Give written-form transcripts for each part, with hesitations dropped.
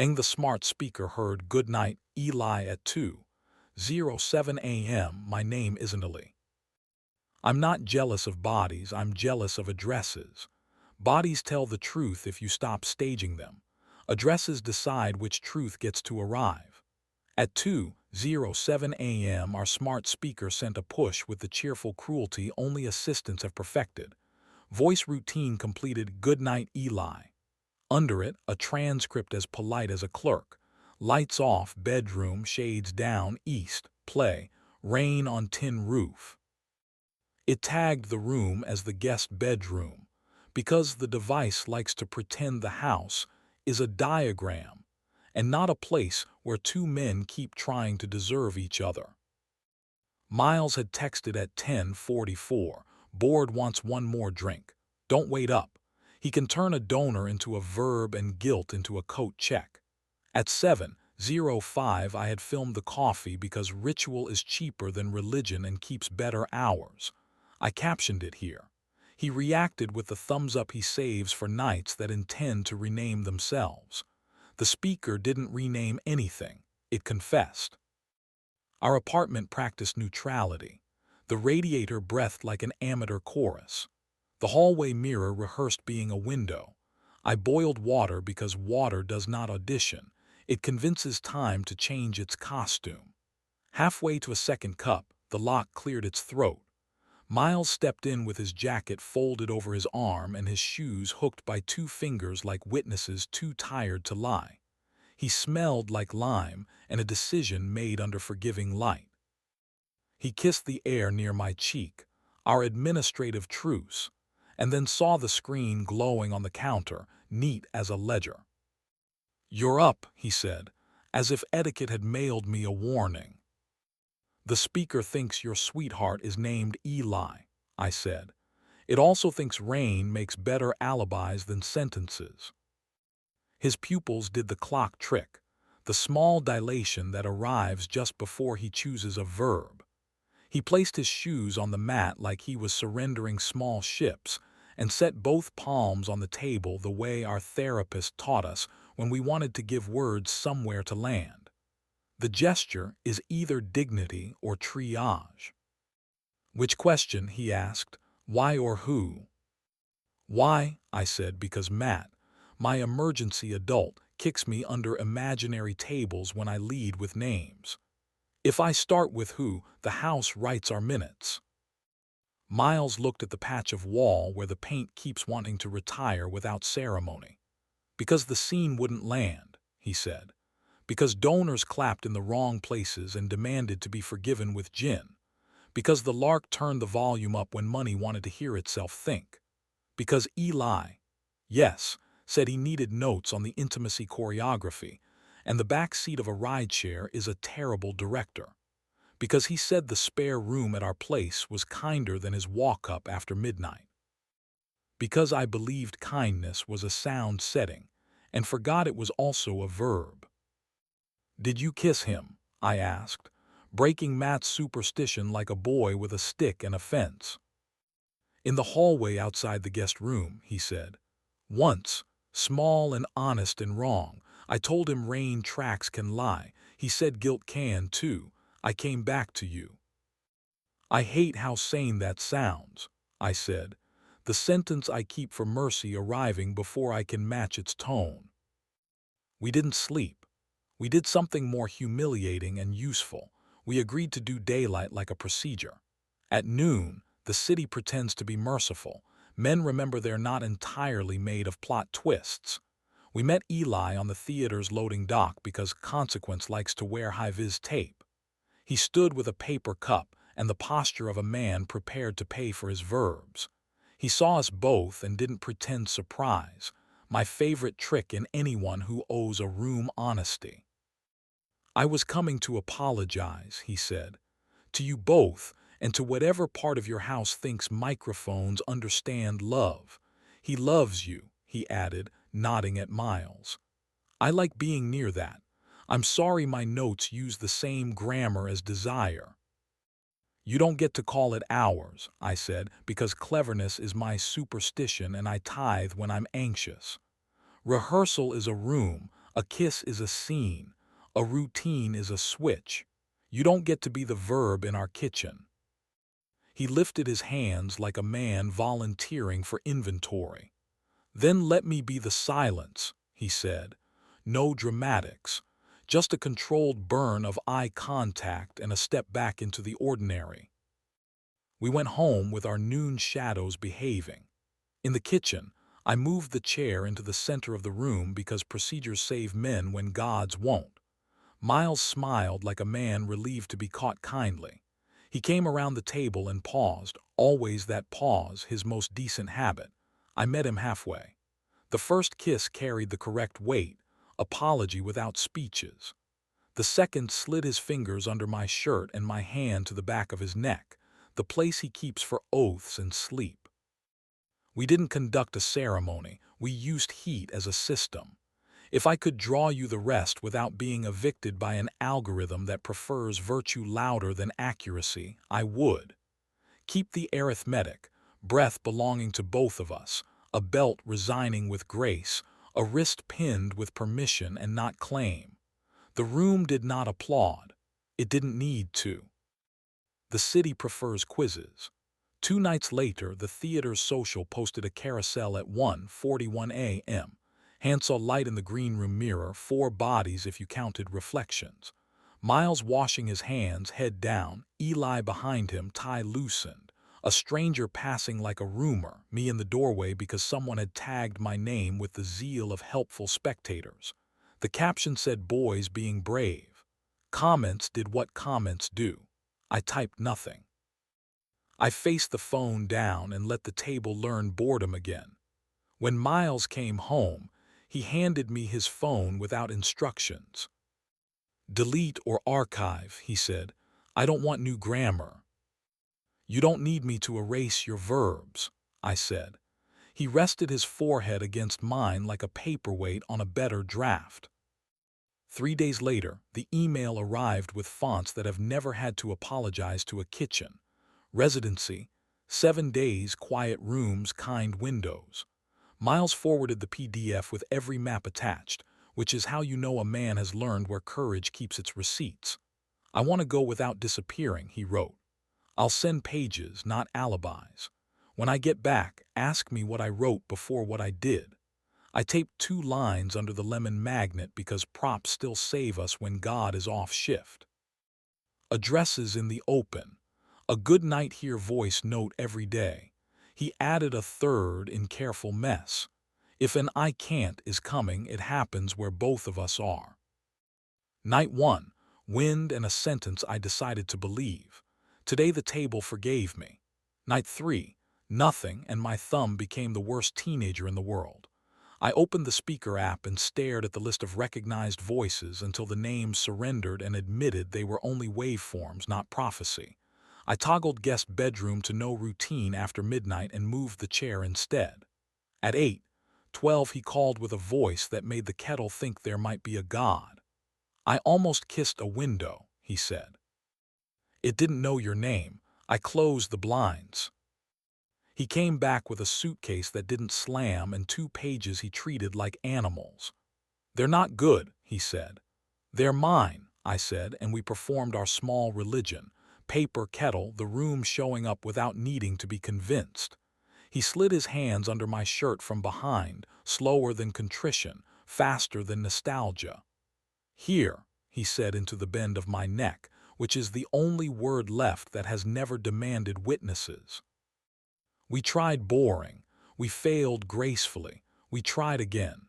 Aang the smart speaker heard "Good night, Eli" at 2:07 a.m. My name isn't Ali. I'm not jealous of bodies, I'm jealous of addresses. Bodies tell the truth if you stop staging them. Addresses decide which truth gets to arrive. At 2:07 a.m. our smart speaker sent a push with the cheerful cruelty only assistants have perfected. Voice routine completed "Good night, Eli." Under it, a transcript as polite as a clerk. Lights off, bedroom, shades down, east, play, rain on tin roof. It tagged the room as the guest bedroom, because the device likes to pretend the house is a diagram and not a place where two men keep trying to deserve each other. Miles had texted at 10:44, "Bored, wants one more drink. Don't wait up." He can turn a donor into a verb and guilt into a coat check. At 7:05 I had filmed the coffee because ritual is cheaper than religion and keeps better hours. I captioned it here. He reacted with the thumbs up he saves for nights that intend to rename themselves. The speaker didn't rename anything, it confessed. Our apartment practiced neutrality. The radiator breathed like an amateur chorus. The hallway mirror rehearsed being a window. I boiled water because water does not audition. It convinces time to change its costume. Halfway to a second cup, the lock cleared its throat. Miles stepped in with his jacket folded over his arm and his shoes hooked by two fingers like witnesses too tired to lie. He smelled like lime and a decision made under forgiving light. He kissed the air near my cheek, our administrative truce, and then saw the screen glowing on the counter, neat as a ledger. "You're up," he said, as if etiquette had mailed me a warning. "The speaker thinks your sweetheart is named Eli," I said. "It also thinks rain makes better alibis than sentences." His pupils did the clock trick, the small dilation that arrives just before he chooses a verb. He placed his shoes on the mat like he was surrendering small ships and set both palms on the table the way our therapist taught us when we wanted to give words somewhere to land. The gesture is either dignity or triage. "Which question?" he asked. "Why or who?" "Why?" I said, because Matt, my emergency adult, kicks me under imaginary tables when I lead with names. If I start with who, the house writes our minutes. Miles looked at the patch of wall where the paint keeps wanting to retire without ceremony. "Because the scene wouldn't land," he said. "Because donors clapped in the wrong places and demanded to be forgiven with gin. Because the lark turned the volume up when money wanted to hear itself think. Because Eli, yes, said he needed notes on the intimacy choreography, and the back seat of a rideshare is a terrible director. Because he said the spare room at our place was kinder than his walk-up after midnight. Because I believed kindness was a sound setting, and forgot it was also a verb." "Did you kiss him?" I asked, breaking Matt's superstition like a boy with a stick and a fence. "In the hallway outside the guest room," he said. "Once, small and honest and wrong. I told him rain tracks can lie. He said guilt can too. I came back to you." "I hate how sane that sounds," I said, the sentence I keep for mercy arriving before I can match its tone. We didn't sleep. We did something more humiliating and useful. We agreed to do daylight like a procedure. At noon, the city pretends to be merciful. Men remember they're not entirely made of plot twists. We met Eli on the theater's loading dock because Consequence likes to wear high-vis tape. He stood with a paper cup and the posture of a man prepared to pay for his verbs. He saw us both and didn't pretend surprise, my favorite trick in anyone who owes a room honesty. "I was coming to apologize," he said, "to you both and to whatever part of your house thinks microphones understand love. He loves you," he added, nodding at Miles. "I like being near that. I'm sorry my notes use the same grammar as desire." "You don't get to call it ours," I said, "because cleverness is my superstition and I tithe when I'm anxious. Rehearsal is a room, A kiss is a scene. A routine is a switch. You don't get to be the verb in our kitchen. He lifted his hands like a man volunteering for inventory. Then let me be the silence, he said. No dramatics. Just a controlled burn of eye contact and a step back into the ordinary. We went home with our noon shadows behaving. In the kitchen, I moved the chair into the center of the room because procedures save men when gods won't. Miles smiled like a man relieved to be caught kindly. He came around the table and paused, always that pause, his most decent habit. I met him halfway. The first kiss carried the correct weight, apology without speeches. The second slid his fingers under my shirt and my hand to the back of his neck, the place he keeps for oaths and sleep. We didn't conduct a ceremony, we used heat as a system. If I could draw you the rest without being evicted by an algorithm that prefers virtue louder than accuracy, I would. Keep the arithmetic, breath belonging to both of us, a belt resigning with grace, a wrist pinned with permission and not claim. The room did not applaud. It didn't need to. The city prefers quizzes. 2 nights later, the theater's social posted a carousel at 1:41 a.m. Hand saw light in the green room mirror, 4 bodies if you counted reflections. Miles washing his hands, head down, Eli behind him, tie loosened. A stranger passing like a rumor, me in the doorway because someone had tagged my name with the zeal of helpful spectators. The caption said boys being brave. Comments did what comments do. I typed nothing. I faced the phone down and let the table learn boredom again. When Miles came home, he handed me his phone without instructions. Delete or archive, he said. I don't want new grammar. You don't need me to erase your verbs, I said. He rested his forehead against mine like a paperweight on a better draft. 3 days later, the email arrived with fonts that have never had to apologize to a kitchen. Residency, 7 days, quiet rooms, kind windows. Miles forwarded the PDF with every map attached, which is how you know a man has learned where courage keeps its receipts. I want to go without disappearing, he wrote. I'll send pages, not alibis. When I get back, ask me what I wrote before what I did. I taped 2 lines under the lemon magnet because props still save us when God is off shift. Addresses in the open. A good night here voice note every day. He added a third in careful mess. If an I can't is coming, it happens where both of us are. Night 1. Wind and a sentence I decided to believe. Today the table forgave me. Night 3. Nothing, and my thumb became the worst teenager in the world. I opened the speaker app and stared at the list of recognized voices until the names surrendered and admitted they were only waveforms, not prophecy. I toggled guest bedroom to no routine after midnight and moved the chair instead. At 8:12 he called with a voice that made the kettle think there might be a God. I almost kissed a window, he said. It didn't know your name. I closed the blinds. He came back with a suitcase that didn't slam and 2 pages he treated like animals. They're not good, he said. They're mine, I said, and we performed our small religion. Paper kettle, the room showing up without needing to be convinced. He slid his hands under my shirt from behind, slower than contrition, faster than nostalgia. Here, he said into the bend of my neck, which is the only word left that has never demanded witnesses. We tried boring. We failed gracefully. We tried again.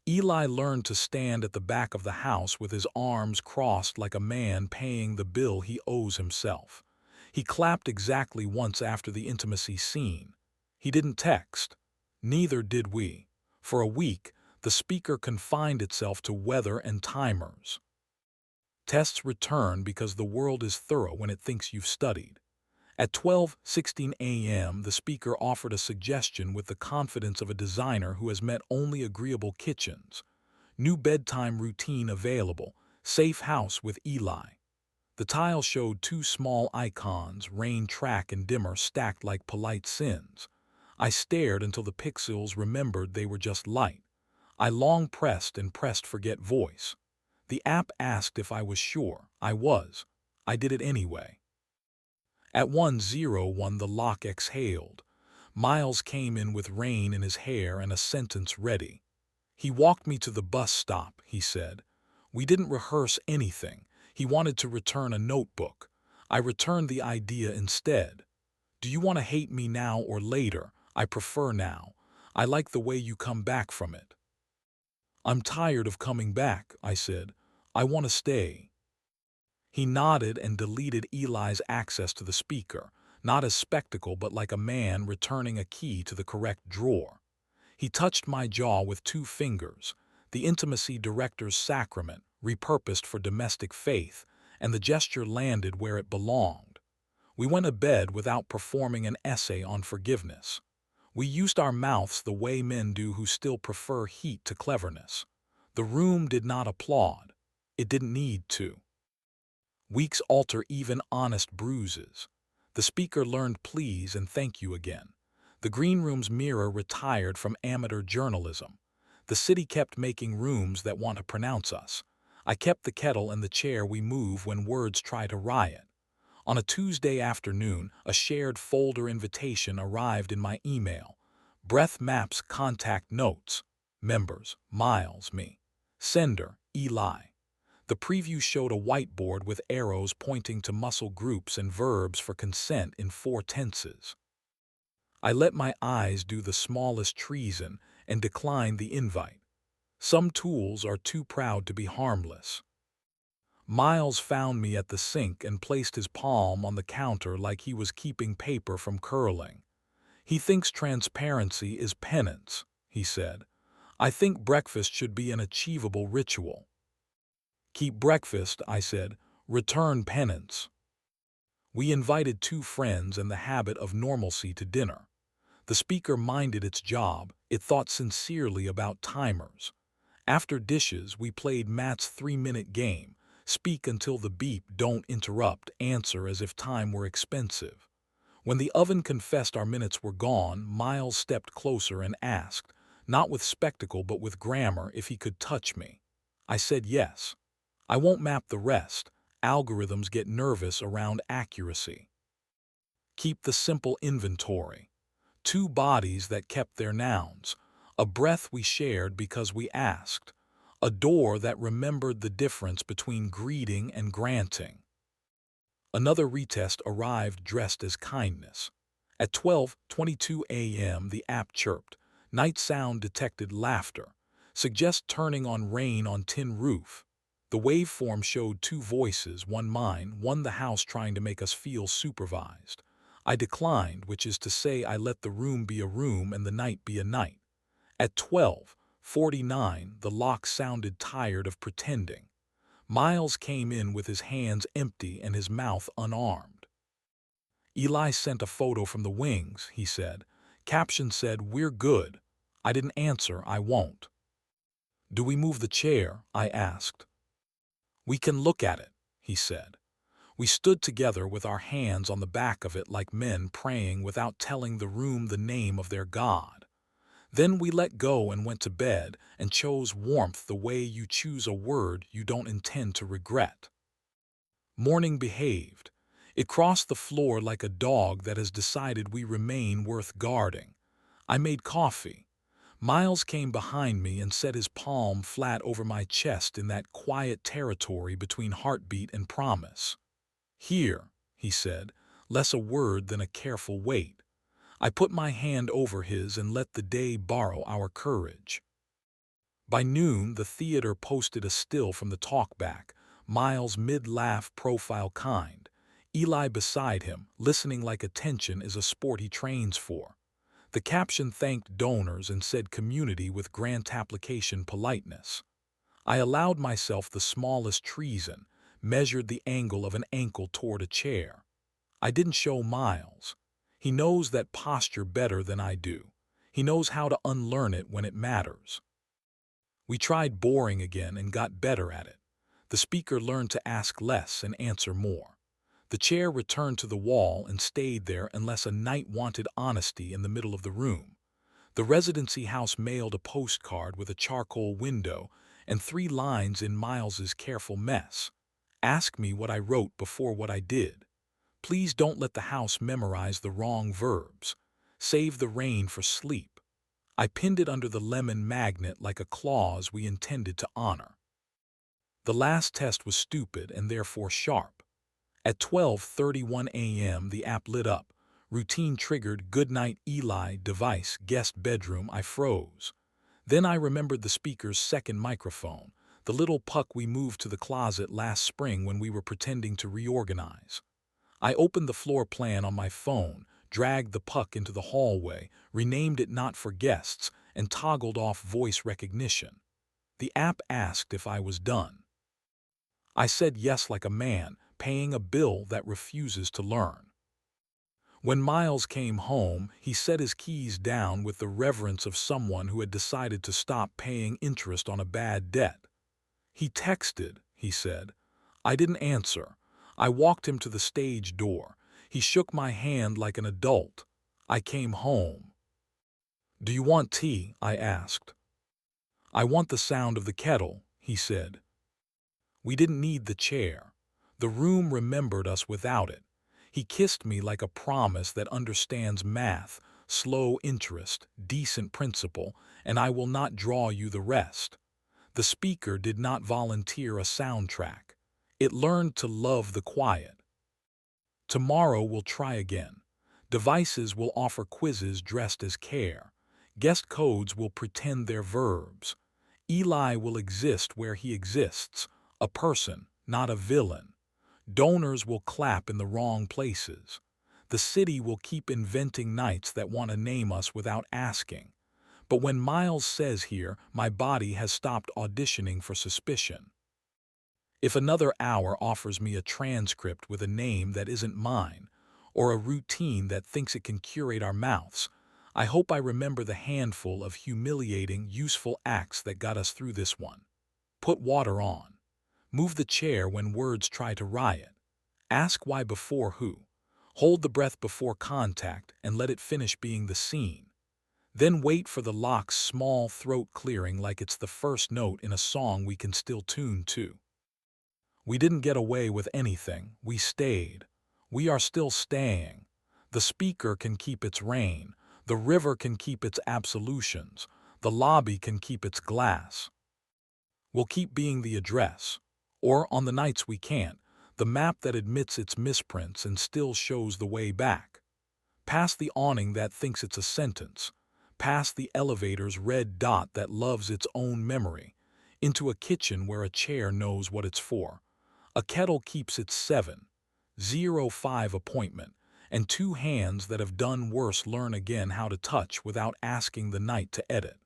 Eli learned to stand at the back of the house with his arms crossed like a man paying the bill he owes himself. He clapped exactly once after the intimacy scene. He didn't text. Neither did we. For a week, the speaker confined itself to weather and timers. Tests return because the world is thorough when it thinks you've studied. At 12:16 a.m., the speaker offered a suggestion with the confidence of a designer who has met only agreeable kitchens. New bedtime routine available, safe house with Eli. The tile showed 2 small icons, rain track and dimmer, stacked like polite sins. I stared until the pixels remembered they were just light. I long pressed and pressed forget voice. The app asked if I was sure. I was. I did it anyway. At 1:01 the lock exhaled. Miles came in with rain in his hair and a sentence ready. He walked me to the bus stop, he said. We didn't rehearse anything. He wanted to return a notebook. I returned the idea instead. Do you want to hate me now or later? I prefer now. I like the way you come back from it. I'm tired of coming back, I said. I want to stay. He nodded and deleted Eli's access to the speaker, not as spectacle but like a man returning a key to the correct drawer. He touched my jaw with 2 fingers, the intimacy director's sacrament, repurposed for domestic faith, and the gesture landed where it belonged. We went to bed without performing an essay on forgiveness. We used our mouths the way men do who still prefer heat to cleverness. The room did not applaud. It didn't need to. Weeks alter even honest bruises. The speaker learned please and thank you again. The green room's mirror retired from amateur journalism. The city kept making rooms that want to pronounce us. I kept the kettle and the chair we move when words try to riot. On a Tuesday afternoon, a shared folder invitation arrived in my email. Breath Maps contact notes. Members, Miles, me. Sender, Eli. The preview showed a whiteboard with arrows pointing to muscle groups and verbs for consent in 4 tenses. I let my eyes do the smallest treason and declined the invite. Some tools are too proud to be harmless. Miles found me at the sink and placed his palm on the counter like he was keeping paper from curling. He thinks transparency is penance, he said. I think breakfast should be an achievable ritual. Keep breakfast, I said. Return penance. We invited 2 friends and the habit of normalcy to dinner. The speaker minded its job. It thought sincerely about timers. After dishes, we played Matt's 3-minute game. Speak until the beep, don't interrupt, answer as if time were expensive. When the oven confessed our minutes were gone, Miles stepped closer and asked, not with spectacle but with grammar, if he could touch me. I said yes. I won't map the rest. Algorithms get nervous around accuracy. Keep the simple inventory. 2 bodies that kept their nouns. A breath we shared because we asked. A door that remembered the difference between greeting and granting. Another retest arrived dressed as kindness. At 12:22 a.m. the app chirped. Night sound detected laughter. Suggest turning on rain on tin roof. The waveform showed 2 voices, one mine, one the house trying to make us feel supervised. I declined, which is to say I let the room be a room and the night be a night. At 12:49 the lock sounded tired of pretending. Miles came in with his hands empty and his mouth unarmed. Eli sent a photo from the wings, he said. Caption said, "We're good." I didn't answer, I won't. Do we move the chair? I asked. We can look at it, he said. We stood together with our hands on the back of it like men praying without telling the room the name of their God. Then we let go and went to bed and chose warmth the way you choose a word you don't intend to regret. Morning behaved. It crossed the floor like a dog that has decided we remain worth guarding. I made coffee. Miles came behind me and set his palm flat over my chest in that quiet territory between heartbeat and promise. Here, he said, less a word than a careful wait. I put my hand over his and let the day borrow our courage. By noon, the theater posted a still from the talkback, Miles' mid-laugh profile kind. Eli beside him, listening like attention is a sport he trains for. The caption thanked donors and said community with grant application politeness. I allowed myself the smallest treason, measured the angle of an ankle toward a chair. I didn't show Miles. He knows that posture better than I do. He knows how to unlearn it when it matters. We tried boring again and got better at it. The speaker learned to ask less and answer more. The chair returned to the wall and stayed there unless a knight wanted honesty in the middle of the room. The residency house mailed a postcard with a charcoal window and 3 lines in Miles's careful mess. Ask me what I wrote before what I did. Please don't let the house memorize the wrong verbs. Save the rain for sleep. I pinned it under the lemon magnet like a clause we intended to honor. The last test was stupid and therefore sharp. At 12:31 a.m. the app lit up. Routine triggered, goodnight Eli, device, guest bedroom. I froze. Then I remembered the speaker's second microphone, the little puck we moved to the closet last spring when we were pretending to reorganize. I opened the floor plan on my phone, dragged the puck into the hallway, renamed it Not for Guests, and toggled off voice recognition. The app asked if I was done. I said yes like a man, paying a bill that refuses to learn. When Miles came home, he set his keys down with the reverence of someone who had decided to stop paying interest on a bad debt. He texted, he said. I didn't answer. I walked him to the stage door. He shook my hand like an adult. I came home. Do you want tea? I asked. I want the sound of the kettle, he said. We didn't need the chair. The room remembered us without it. He kissed me like a promise that understands math, slow interest, decent principle, and I will not draw you the rest. The speaker did not volunteer a soundtrack. It learned to love the quiet. Tomorrow we'll try again. Devices will offer quizzes dressed as care. Guest codes will pretend they're verbs. Eli will exist where he exists, a person, not a villain. Donors will clap in the wrong places. The city will keep inventing nights that want to name us without asking. But when Miles says here, my body has stopped auditioning for suspicion. If another hour offers me a transcript with a name that isn't mine, or a routine that thinks it can curate our mouths, I hope I remember the handful of humiliating, useful acts that got us through this one. Put water on. Move the chair when words try to riot. Ask why before who. Hold the breath before contact and let it finish being the scene. Then wait for the lock's small throat clearing like it's the first note in a song we can still tune to. We didn't get away with anything. We stayed. We are still staying. The speaker can keep its rain. The river can keep its absolutions. The lobby can keep its glass. We'll keep being the address. Or, on the nights we can't, the map that admits its misprints and still shows the way back. Past the awning that thinks it's a sentence. Past the elevator's red dot that loves its own memory. Into a kitchen where a chair knows what it's for. A kettle keeps its 7:05 appointment, and 2 hands that have done worse learn again how to touch without asking the night to edit.